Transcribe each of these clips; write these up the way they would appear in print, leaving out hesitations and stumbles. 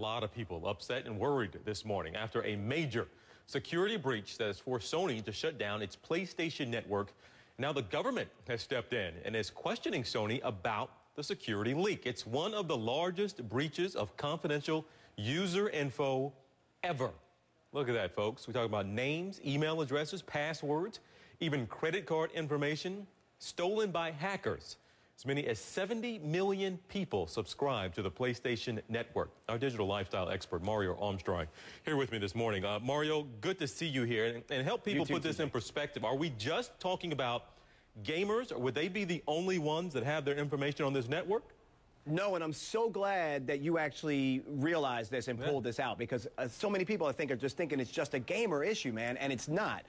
lot of people upset and worried this morning after a major security breach that has forced Sony to shut down its PlayStation network. Now the government has stepped in and is questioning Sony about the security leak. It's one of the largest breaches of confidential user info ever. Look at that, folks. We talk about names, email addresses, passwords, even credit card information stolen by hackers. As many as 70 million people subscribe to the PlayStation Network. Our digital lifestyle expert, Mario Armstrong, here with me this morning. Mario, good to see you here. And help people put this in perspective. Are we just talking about gamers, or would they be the only ones that have their information on this network? No, and I'm so glad that you actually realized this and pulled this out, because so many people, I think, are just thinking it's just a gamer issue, man, and it's not.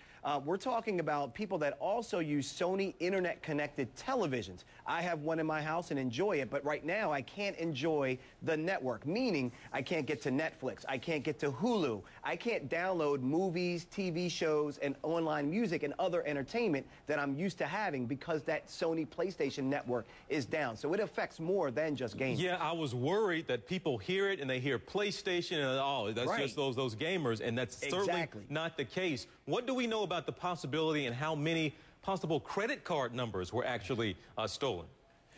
We're talking about people that also use Sony internet-connected televisions. I have one in my house and enjoy it, but right now I can't enjoy the network, meaning I can't get to Netflix, I can't get to Hulu, I can't download movies, TV shows, and online music and other entertainment that I'm used to having because that Sony PlayStation network is down. So it affects more than just gaming. Yeah, I was worried that people hear it and they hear PlayStation and that's just those gamers, and that's certainly not the case. What do we know about the possibility and how many possible credit card numbers were actually stolen?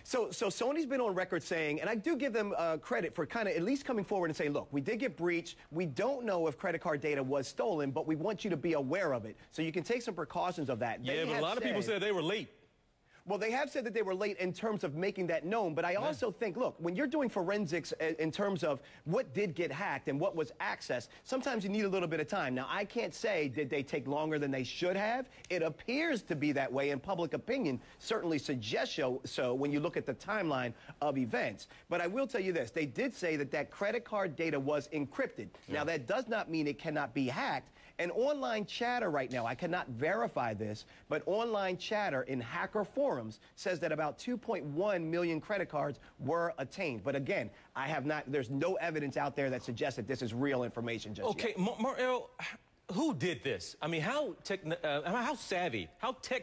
So Sony's been on record saying, and I do give them credit for kind of at least coming forward and saying, look, we did get breached. We don't know if credit card data was stolen, but we want you to be aware of it. So you can take some precautions of that. Yeah, but a lot of people said they were late. Well, they have said that they were late in terms of making that known, but I also think, look, when you're doing forensics in terms of what did get hacked and what was accessed, sometimes you need a little bit of time. Now, I can't say did they take longer than they should have. It appears to be that way, and public opinion certainly suggests so when you look at the timeline of events. But I will tell you this. They did say that that credit card data was encrypted. Yeah. Now, that does not mean it cannot be hacked. And online chatter right now, I cannot verify this, but online chatter in hacker forums says that about 2.1 million credit cards were attained. But again, I have not, there's no evidence out there that suggests that this is real information just yet. Okay, Mario, who did this? I mean, how tech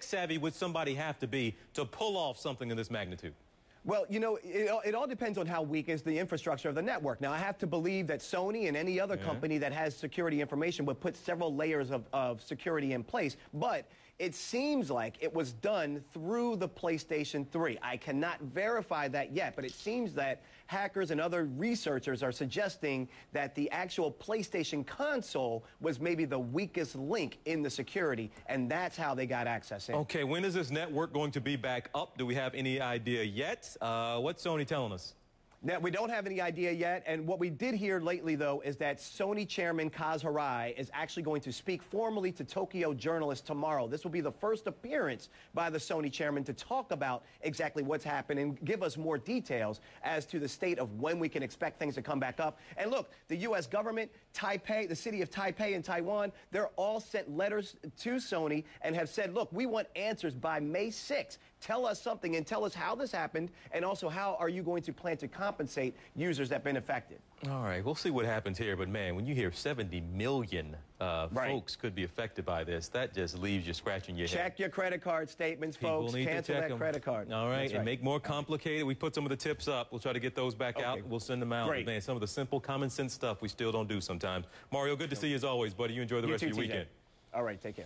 savvy would somebody have to be to pull off something of this magnitude? Well, you know, it all depends on how weak is the infrastructure of the network. Now, I have to believe that Sony and any other company that has security information would put several layers of security in place. But it seems like it was done through the PlayStation 3. I cannot verify that yet, but it seems that hackers and other researchers are suggesting that the actual PlayStation console was maybe the weakest link in the security, and that's how they got access in. Okay, when is this network going to be back up? Do we have any idea yet? What's Sony telling us? Now, we don't have any idea yet, and what we did hear lately, though, is that Sony chairman Kaz Hirai is actually going to speak formally to Tokyo journalists tomorrow. This will be the first appearance by the Sony chairman to talk about exactly what's happened and give us more details as to the state of when we can expect things to come back up. And look, the U.S. government, Taipei, the city of Taipei in Taiwan, they're all sent letters to Sony and have said, look, we want answers by May 6th. Tell us something and tell us how this happened, and also how are you going to plan to compensate users that have been affected. All right, we'll see what happens here. But, man, when you hear 70 million folks could be affected by this, that just leaves you scratching your head. Check your credit card statements, folks. Cancel that credit card. All right, and make more complicated. We put some of the tips up. We'll try to get those back out. We'll send them out. Great. Man, some of the simple, common sense stuff we still don't do sometimes. Mario, good to see you as always, buddy. You enjoy the rest of your weekend. All right, take care.